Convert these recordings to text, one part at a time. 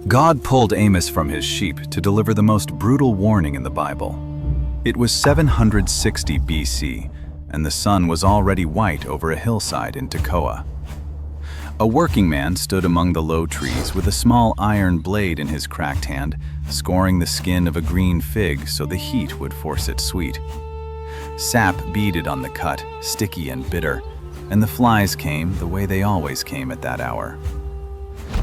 God pulled Amos from his sheep to deliver the most brutal warning in the Bible. It was 760 BC, and the sun was already white over a hillside in Tekoa. A working man stood among the low trees with a small iron blade in his cracked hand, scoring the skin of a green fig so the heat would force it sweet. Sap beaded on the cut, sticky and bitter, and the flies came the way they always came at that hour.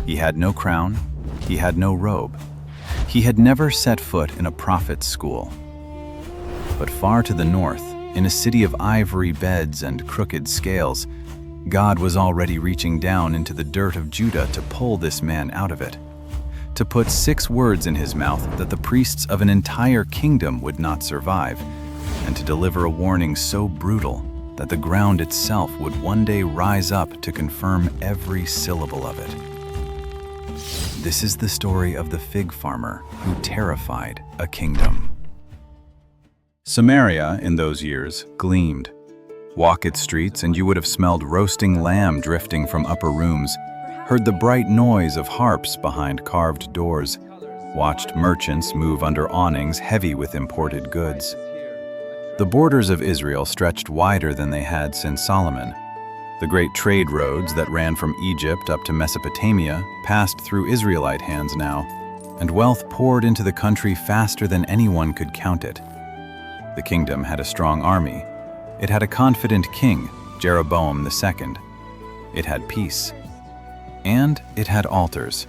He had no crown, he had no robe. He had never set foot in a prophet's school. But far to the north, in a city of ivory beds and crooked scales, God was already reaching down into the dirt of Judah to pull this man out of it, to put 6 words in his mouth that the priests of an entire kingdom would not survive, and to deliver a warning so brutal that the ground itself would one day rise up to confirm every syllable of it. This is the story of the fig farmer who terrified a kingdom. Samaria, in those years, gleamed. Walk its streets and you would have smelled roasting lamb drifting from upper rooms, heard the bright noise of harps behind carved doors, watched merchants move under awnings heavy with imported goods. The borders of Israel stretched wider than they had since Solomon. The great trade roads that ran from Egypt up to Mesopotamia passed through Israelite hands now, and wealth poured into the country faster than anyone could count it. The kingdom had a strong army. It had a confident king, Jeroboam II. It had peace. And it had altars,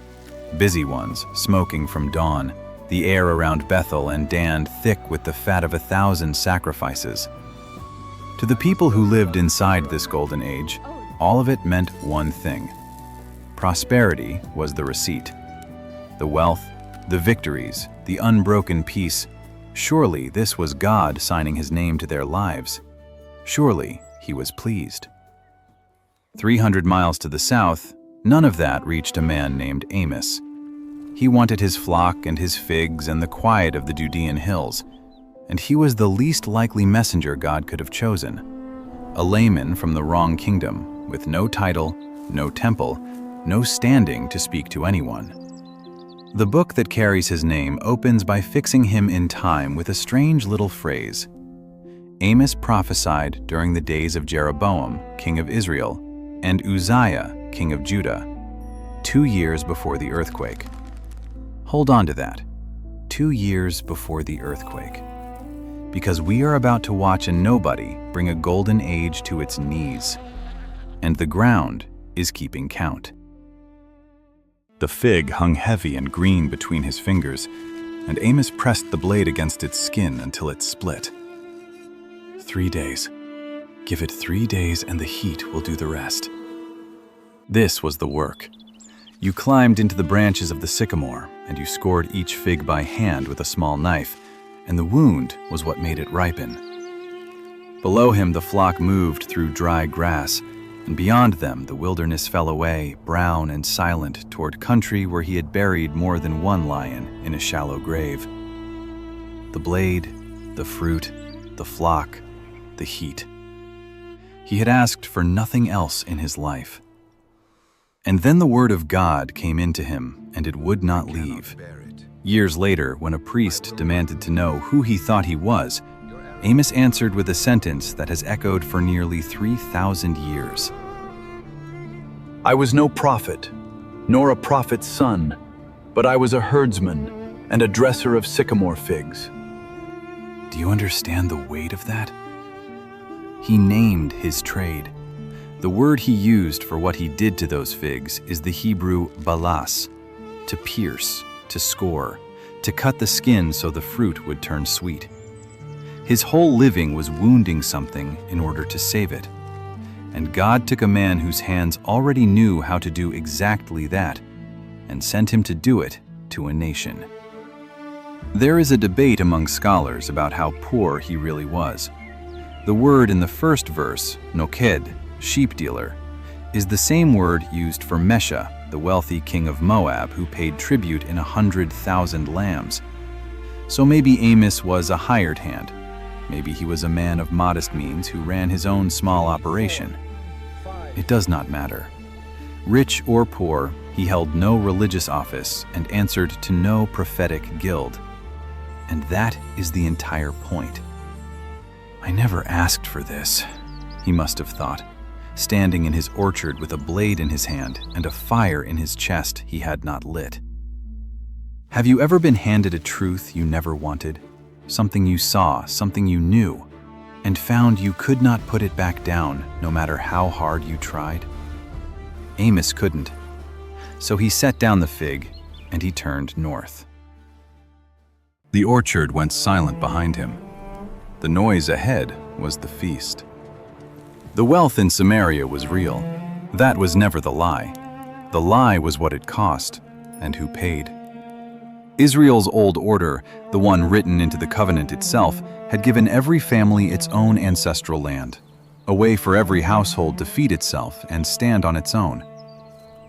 busy ones smoking from dawn, the air around Bethel and Dan thick with the fat of 1,000 sacrifices. To the people who lived inside this golden age, all of it meant one thing. Prosperity was the receipt. The wealth, the victories, the unbroken peace. Surely this was God signing his name to their lives. Surely he was pleased. 300 miles to the south, none of that reached a man named Amos. He wanted his flock and his figs and the quiet of the Judean hills, and he was the least likely messenger God could have chosen. A layman from the wrong kingdom, with no title, no temple, no standing to speak to anyone. The book that carries his name opens by fixing him in time with a strange little phrase. Amos prophesied during the days of Jeroboam, king of Israel, and Uzziah, king of Judah, 2 years before the earthquake. Hold on to that. 2 years before the earthquake. Because we are about to watch a nobody bring a golden age to its knees. And the ground is keeping count. The fig hung heavy and green between his fingers, and Amos pressed the blade against its skin until it split. 3 days. Give it 3 days and the heat will do the rest. This was the work. You climbed into the branches of the sycamore, and you scored each fig by hand with a small knife, and the wound was what made it ripen. Below him the flock moved through dry grass, and beyond them the wilderness fell away, brown and silent, toward country where he had buried more than one lion in a shallow grave. The blade, the fruit, the flock, the heat. He had asked for nothing else in his life. And then the word of God came into him, and it would not leave. Years later, when a priest demanded to know who he thought he was, Amos answered with a sentence that has echoed for nearly 3,000 years. I was no prophet, nor a prophet's son, but I was a herdsman and a dresser of sycamore figs. Do you understand the weight of that? He named his trade. The word he used for what he did to those figs is the Hebrew balas, to pierce, to score, to cut the skin so the fruit would turn sweet. His whole living was wounding something in order to save it. And God took a man whose hands already knew how to do exactly that and sent him to do it to a nation. There is a debate among scholars about how poor he really was. The word in the first verse, noked, sheep dealer, is the same word used for Mesha, the wealthy king of Moab who paid tribute in 100,000 lambs. So maybe Amos was a hired hand. Maybe he was a man of modest means who ran his own small operation. It does not matter. Rich or poor, He held no religious office and answered to no prophetic guild. And that is the entire point. I never asked for this, he must have thought, standing in his orchard with a blade in his hand and a fire in his chest he had not lit. Have you ever been handed a truth you never wanted? Something you saw, something you knew, and found you could not put it back down no matter how hard you tried? Amos couldn't. So he set down the fig and he turned north. The orchard went silent behind him. The noise ahead was the feast. The wealth in Samaria was real. That was never the lie. The lie was what it cost and who paid. Israel's old order, the one written into the covenant itself, had given every family its own ancestral land, a way for every household to feed itself and stand on its own.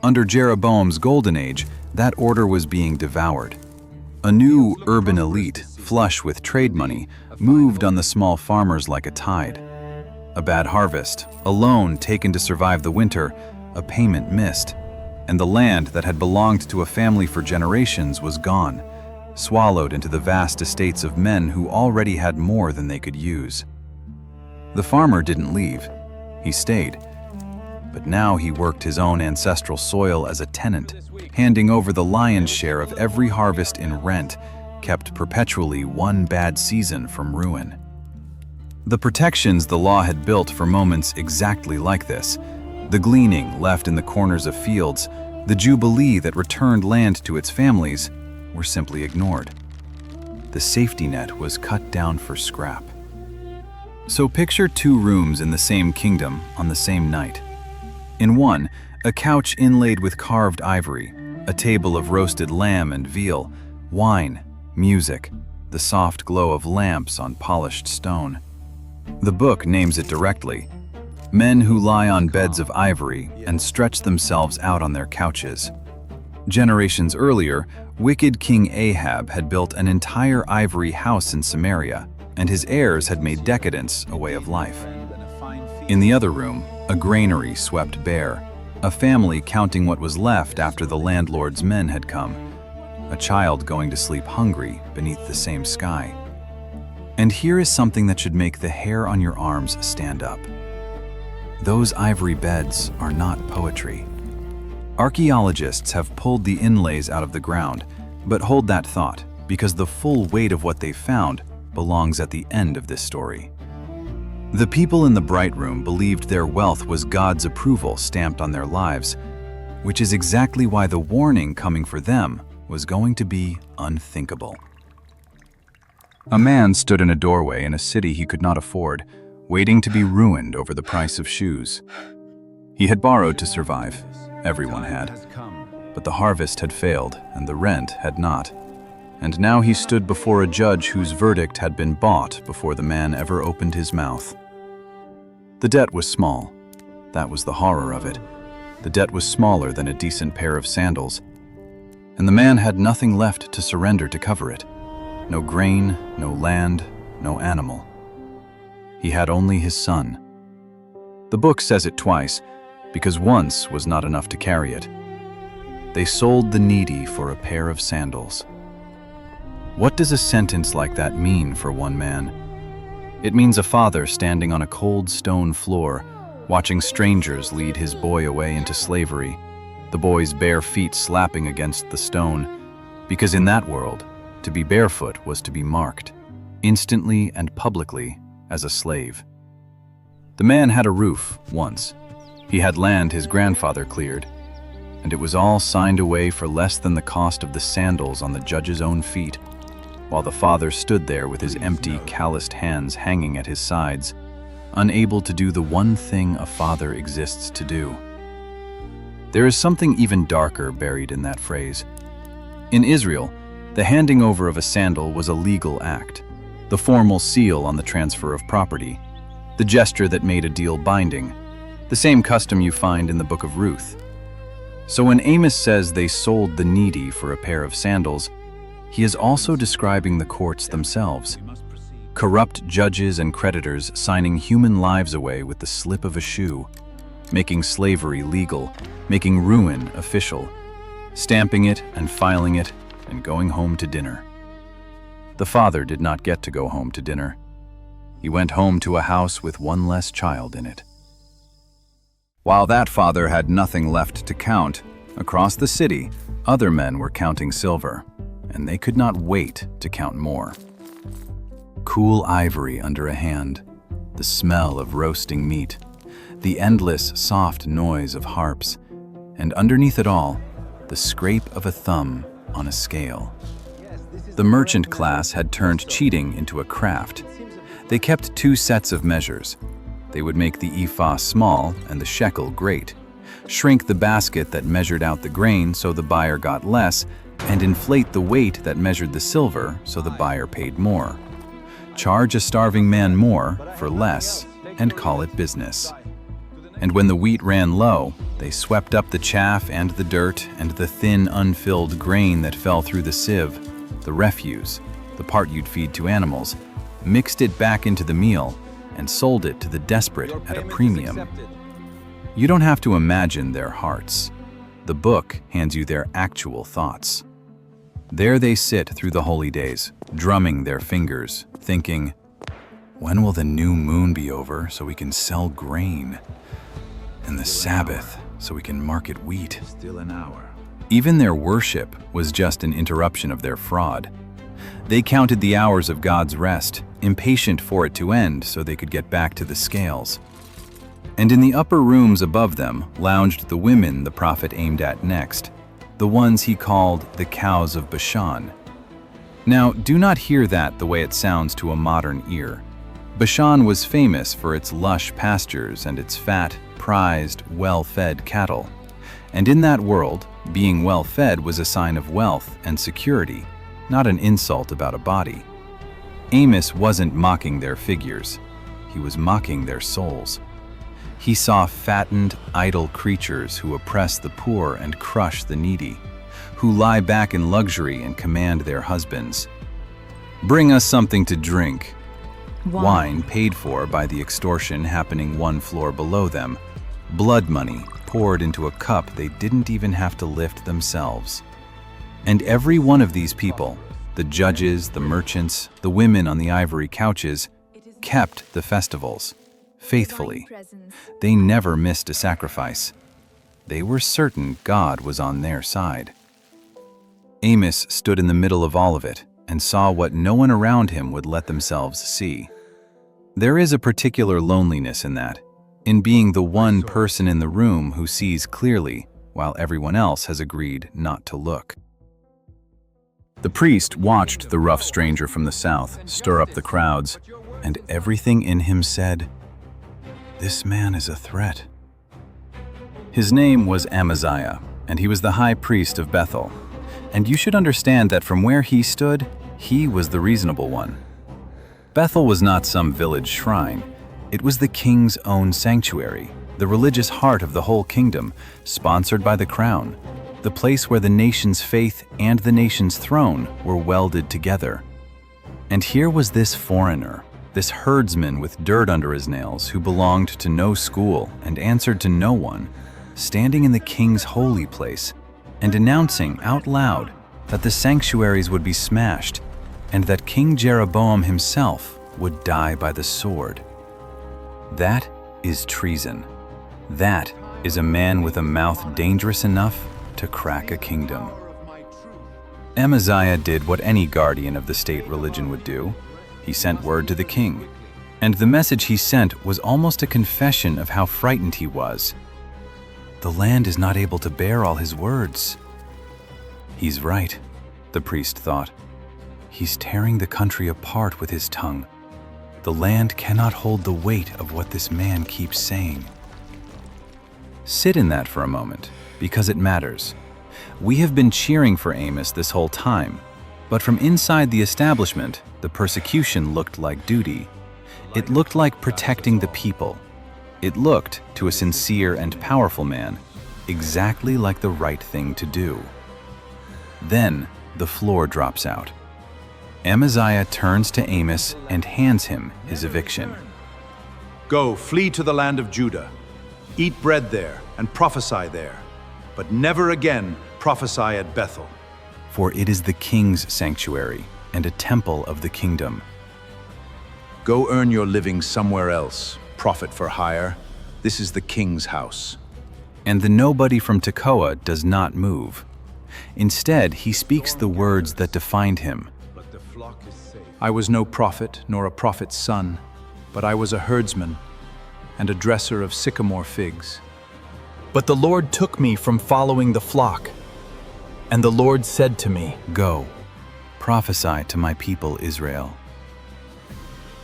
Under Jeroboam's golden age, that order was being devoured. A new urban elite, flush with trade money, moved on the small farmers like a tide. A bad harvest, a loan taken to survive the winter, a payment missed, and the land that had belonged to a family for generations was gone, swallowed into the vast estates of men who already had more than they could use. The farmer didn't leave. He stayed. But now he worked his own ancestral soil as a tenant, handing over the lion's share of every harvest in rent, kept perpetually one bad season from ruin. The protections the law had built for moments exactly like this, the gleaning left in the corners of fields, the jubilee that returned land to its families, were simply ignored. The safety net was cut down for scrap. So picture two rooms in the same kingdom on the same night. In one, a couch inlaid with carved ivory, a table of roasted lamb and veal, wine, music, the soft glow of lamps on polished stone. The book names it directly: men who lie on beds of ivory and stretch themselves out on their couches. Generations earlier, wicked King Ahab had built an entire ivory house in Samaria, and his heirs had made decadence a way of life. In the other room, a granary swept bare, a family counting what was left after the landlord's men had come, a child going to sleep hungry beneath the same sky. And here is something that should make the hair on your arms stand up. Those ivory beds are not poetry. Archaeologists have pulled the inlays out of the ground, but hold that thought, because the full weight of what they found belongs at the end of this story. The people in the bright room believed their wealth was God's approval stamped on their lives, which is exactly why the warning coming for them was going to be unthinkable. A man stood in a doorway in a city he could not afford, waiting to be ruined over the price of shoes. He had borrowed to survive. Everyone had. But the harvest had failed, and the rent had not. And now he stood before a judge whose verdict had been bought before the man ever opened his mouth. The debt was small. That was the horror of it. The debt was smaller than a decent pair of sandals. And the man had nothing left to surrender to cover it. No grain, no land, no animal. He had only his son. The book says it twice, because once was not enough to carry it. They sold the needy for a pair of sandals. What does a sentence like that mean for one man? It means a father standing on a cold stone floor, watching strangers lead his boy away into slavery, the boy's bare feet slapping against the stone, because in that world, to be barefoot was to be marked, instantly and publicly, as a slave. The man had a roof once. He had land his grandfather cleared, and it was all signed away for less than the cost of the sandals on the judge's own feet, while the father stood there with his empty, calloused hands hanging at his sides, unable to do the one thing a father exists to do. There is something even darker buried in that phrase. In Israel, the handing over of a sandal was a legal act, the formal seal on the transfer of property, the gesture that made a deal binding, the same custom you find in the book of Ruth. So when Amos says they sold the needy for a pair of sandals, he is also describing the courts themselves. Corrupt judges and creditors signing human lives away with the slip of a shoe, making slavery legal, making ruin official, stamping it and filing it and going home to dinner. The father did not get to go home to dinner. He went home to a house with one less child in it. While that father had nothing left to count, across the city, other men were counting silver, and they could not wait to count more. Cool ivory under a hand, the smell of roasting meat, the endless, soft noise of harps, and underneath it all, the scrape of a thumb on a scale. The merchant class had turned cheating into a craft. They kept 2 sets of measures. They would make the ephah small and the shekel great, shrink the basket that measured out the grain so the buyer got less, and inflate the weight that measured the silver so the buyer paid more. Charge a starving man more for less and call it business. And when the wheat ran low, they swept up the chaff and the dirt and the thin, unfilled grain that fell through the sieve, the refuse, the part you'd feed to animals, mixed it back into the meal, and sold it to the desperate at a premium. You don't have to imagine their hearts. The book hands you their actual thoughts. There they sit through the holy days, drumming their fingers, thinking, when will the new moon be over so we can sell grain? And the Sabbath so we can market wheat. Still an hour. Even their worship was just an interruption of their fraud. They counted the hours of God's rest, impatient for it to end so they could get back to the scales. And in the upper rooms above them lounged the women the prophet aimed at next, the ones he called the cows of Bashan. Now, do not hear that the way it sounds to a modern ear. Bashan was famous for its lush pastures and its fat, prized, well-fed cattle. And in that world, being well-fed was a sign of wealth and security, not an insult about a body. Amos wasn't mocking their figures. He was mocking their souls. He saw fattened, idle creatures who oppress the poor and crush the needy, who lie back in luxury and command their husbands. Bring us something to drink. Wine paid for by the extortion happening 1 floor below them. Blood money poured into a cup they didn't even have to lift themselves. And every one of these people, the judges, the merchants, the women on the ivory couches, kept the festivals. Faithfully. They never missed a sacrifice. They were certain God was on their side. Amos stood in the middle of all of it and saw what no one around him would let themselves see. There is a particular loneliness in that, in being the one person in the room who sees clearly while everyone else has agreed not to look. The priest watched the rough stranger from the south stir up the crowds, and everything in him said, "This man is a threat." His name was Amaziah, and he was the high priest of Bethel. And you should understand that from where he stood, he was the reasonable one. Bethel was not some village shrine. It was the king's own sanctuary, the religious heart of the whole kingdom, sponsored by the crown, the place where the nation's faith and the nation's throne were welded together. And here was this foreigner, this herdsman with dirt under his nails who belonged to no school and answered to no one, standing in the king's holy place and announcing out loud that the sanctuaries would be smashed and that King Jeroboam himself would die by the sword. That is treason. That is a man with a mouth dangerous enough to crack a kingdom. Amaziah did what any guardian of the state religion would do. He sent word to the king, and the message he sent was almost a confession of how frightened he was. The land is not able to bear all his words. He's right, the priest thought. He's tearing the country apart with his tongue. The land cannot hold the weight of what this man keeps saying. Sit in that for a moment, because it matters. We have been cheering for Amos this whole time, but from inside the establishment, the persecution looked like duty. It looked like protecting the people. It looked, to a sincere and powerful man, exactly like the right thing to do. Then the floor drops out. Amaziah turns to Amos and hands him his eviction. Go, flee to the land of Judah. Eat bread there and prophesy there, but never again prophesy at Bethel. For it is the king's sanctuary and a temple of the kingdom. Go earn your living somewhere else, prophet for hire. This is the king's house. And the nobody from Tekoa does not move. Instead, he speaks the words that defined him. I was no prophet nor a prophet's son, but I was a herdsman and a dresser of sycamore figs. But the Lord took me from following the flock, and the Lord said to me, Go, prophesy to my people Israel.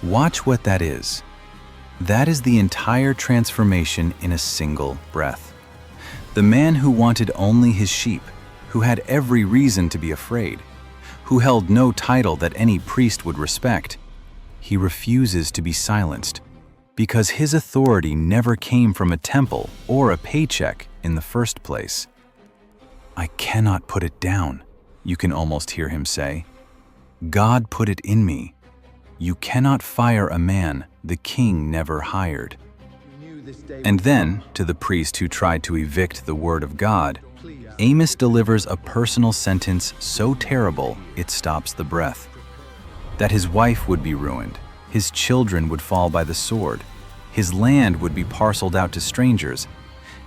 Watch what that is. That is the entire transformation in a single breath. The man who wanted only his sheep, who had every reason to be afraid, who held no title that any priest would respect, he refuses to be silenced because his authority never came from a temple or a paycheck in the first place. I cannot put it down, you can almost hear him say. God put it in me. You cannot fire a man the king never hired. And then, to the priest who tried to evict the word of God, Amos delivers a personal sentence so terrible it stops the breath. That his wife would be ruined, his children would fall by the sword, his land would be parceled out to strangers,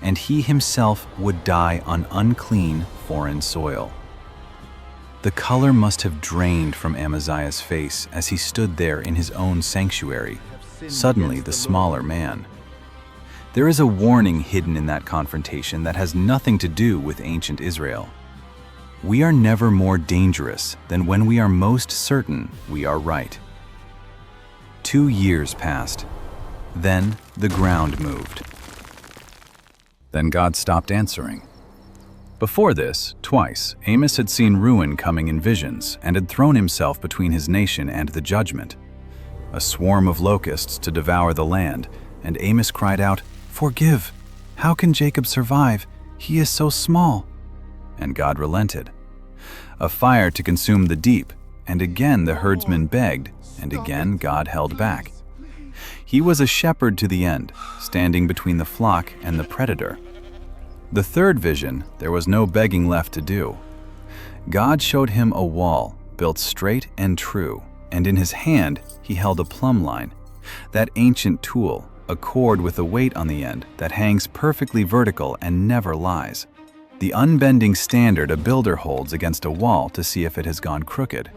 and he himself would die on unclean foreign soil. The color must have drained from Amaziah's face as he stood there in his own sanctuary, suddenly the smaller man. There is a warning hidden in that confrontation that has nothing to do with ancient Israel. We are never more dangerous than when we are most certain we are right. 2 years passed. Then the ground moved. Then God stopped answering. Before this, twice, Amos had seen ruin coming in visions and had thrown himself between his nation and the judgment. A swarm of locusts to devour the land, and Amos cried out, "Forgive! How can Jacob survive? He is so small." And God relented. A fire to consume the deep, and again the herdsman begged, and again God held back. He was a shepherd to the end, standing between the flock and the predator. The third vision, there was no begging left to do. God showed him a wall, built straight and true, and in his hand he held a plumb line, that ancient tool, a cord with a weight on the end that hangs perfectly vertical and never lies. The unbending standard a builder holds against a wall to see if it has gone crooked.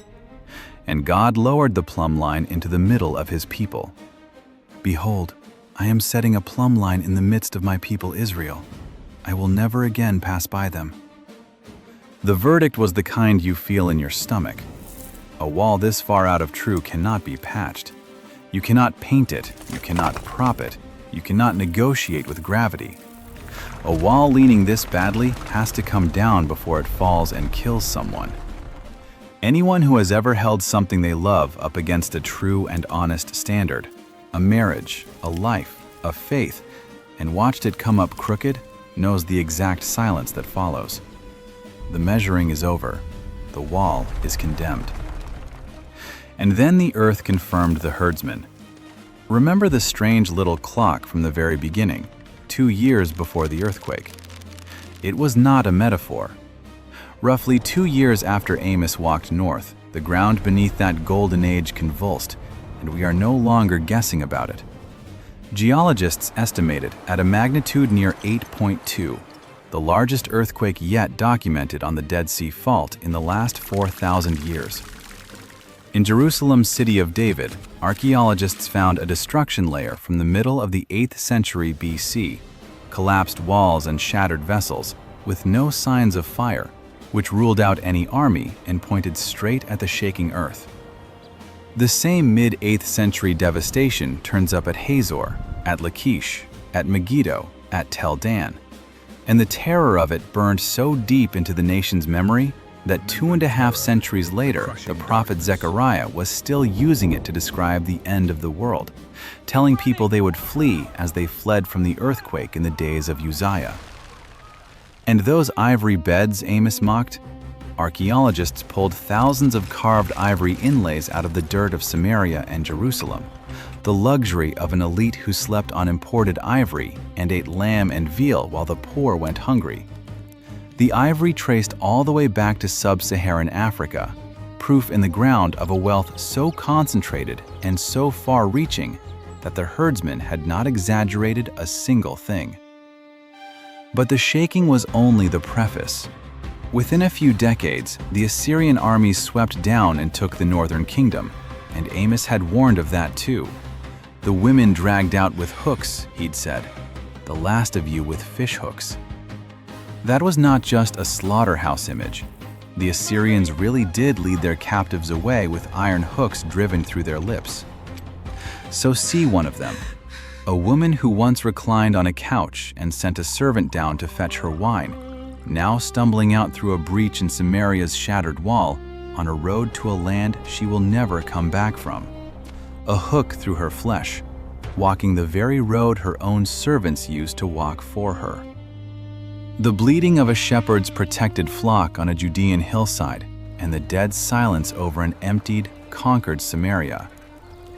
And God lowered the plumb line into the middle of his people. Behold, I am setting a plumb line in the midst of my people Israel. I will never again pass by them. The verdict was the kind you feel in your stomach. A wall this far out of true cannot be patched. You cannot paint it, you cannot prop it, you cannot negotiate with gravity. A wall leaning this badly has to come down before it falls and kills someone. Anyone who has ever held something they love up against a true and honest standard, a marriage, a life, a faith, and watched it come up crooked, knows the exact silence that follows. The measuring is over. The wall is condemned. And then the earth confirmed the herdsman. Remember the strange little clock from the very beginning, 2 years before the earthquake. It was not a metaphor. Roughly 2 years after Amos walked north, the ground beneath that golden age convulsed, and we are no longer guessing about it. Geologists estimate it at a magnitude near 8.2, the largest earthquake yet documented on the Dead Sea Fault in the last 4,000 years. In Jerusalem's city of David, archaeologists found a destruction layer from the middle of the 8th century BC, collapsed walls and shattered vessels, with no signs of fire, which ruled out any army and pointed straight at the shaking earth. The same mid-8th century devastation turns up at Hazor, at Lachish, at Megiddo, at Tel Dan, and the terror of it burned so deep into the nation's memory that 2.5 centuries later, the prophet Zechariah was still using it to describe the end of the world, telling people they would flee as they fled from the earthquake in the days of Uzziah. And those ivory beds Amos mocked? Archaeologists pulled thousands of carved ivory inlays out of the dirt of Samaria and Jerusalem, the luxury of an elite who slept on imported ivory and ate lamb and veal while the poor went hungry. The ivory traced all the way back to sub-Saharan Africa, proof in the ground of a wealth so concentrated and so far-reaching that the herdsman had not exaggerated a single thing. But the shaking was only the preface. Within a few decades, the Assyrian armies swept down and took the northern kingdom, and Amos had warned of that too. The women dragged out with hooks, he'd said, the last of you with fish hooks. That was not just a slaughterhouse image. The Assyrians really did lead their captives away with iron hooks driven through their lips. So see one of them, a woman who once reclined on a couch and sent a servant down to fetch her wine, now stumbling out through a breach in Samaria's shattered wall on a road to a land she will never come back from. A hook through her flesh, walking the very road her own servants used to walk for her. The bleating of a shepherd's protected flock on a Judean hillside, and the dead silence over an emptied, conquered Samaria.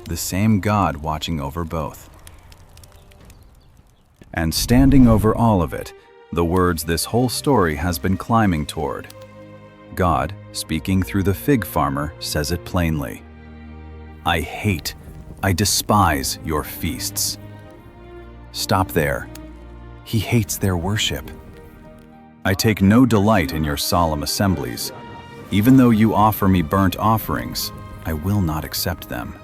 The same God watching over both. And standing over all of it, the words this whole story has been climbing toward. God, speaking through the fig farmer, says it plainly. I hate, I despise your feasts. Stop there. He hates their worship. I take no delight in your solemn assemblies. Even though you offer me burnt offerings, I will not accept them.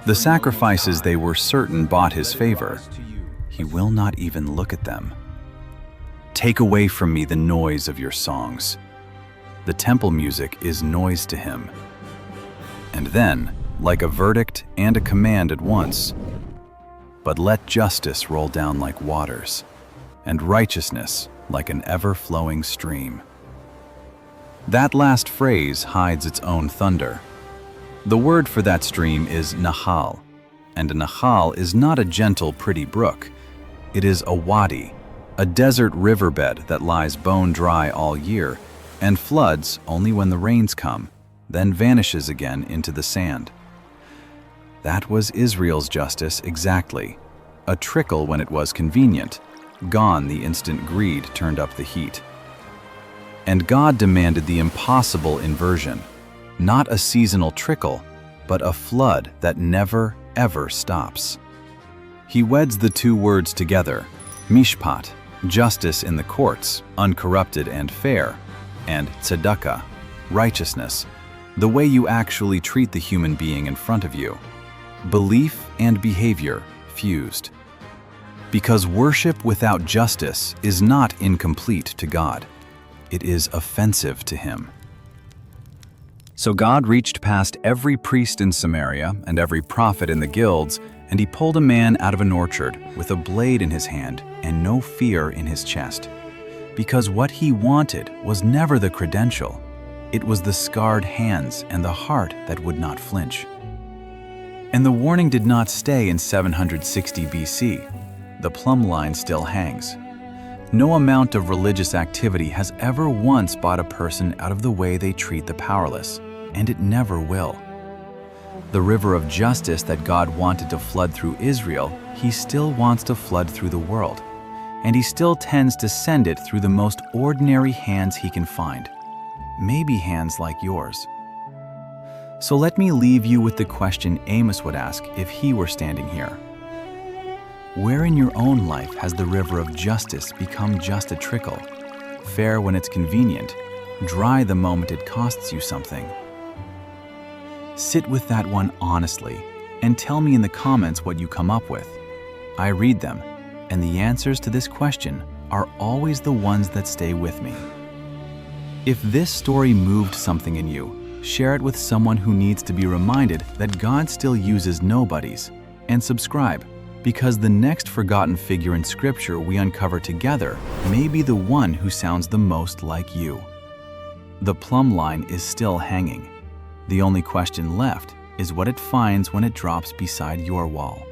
The sacrifices they were certain bought his favor. He will not even look at them. Take away from me the noise of your songs. The temple music is noise to him. And then, like a verdict and a command at once, but let justice roll down like waters, and righteousness like an ever-flowing stream. That last phrase hides its own thunder. The word for that stream is Nahal, and a Nahal is not a gentle, pretty brook. It is a wadi, a desert riverbed that lies bone dry all year and floods only when the rains come, then vanishes again into the sand. That was Israel's justice exactly, a trickle when it was convenient, gone the instant greed turned up the heat. And God demanded the impossible inversion, not a seasonal trickle, but a flood that never, ever stops. He weds the two words together, mishpat, justice in the courts, uncorrupted and fair, and tzedakah, righteousness, the way you actually treat the human being in front of you. Belief and behavior fused. Because worship without justice is not incomplete to God. It is offensive to him. So God reached past every priest in Samaria and every prophet in the guilds, and he pulled a man out of an orchard with a blade in his hand and no fear in his chest. Because what he wanted was never the credential. It was the scarred hands and the heart that would not flinch. And the warning did not stay in 760 BC. The plumb line still hangs. No amount of religious activity has ever once bought a person out of the way they treat the powerless, and it never will. The river of justice that God wanted to flood through Israel, he still wants to flood through the world, and he still tends to send it through the most ordinary hands he can find, maybe hands like yours. So let me leave you with the question Amos would ask if he were standing here. Where in your own life has the river of justice become just a trickle, fair when it's convenient, dry the moment it costs you something? Sit with that one honestly and tell me in the comments what you come up with. I read them, and the answers to this question are always the ones that stay with me. If this story moved something in you, share it with someone who needs to be reminded that God still uses nobodies, and subscribe, because the next forgotten figure in Scripture we uncover together may be the one who sounds the most like you. The plumb line is still hanging. The only question left is what it finds when it drops beside your wall.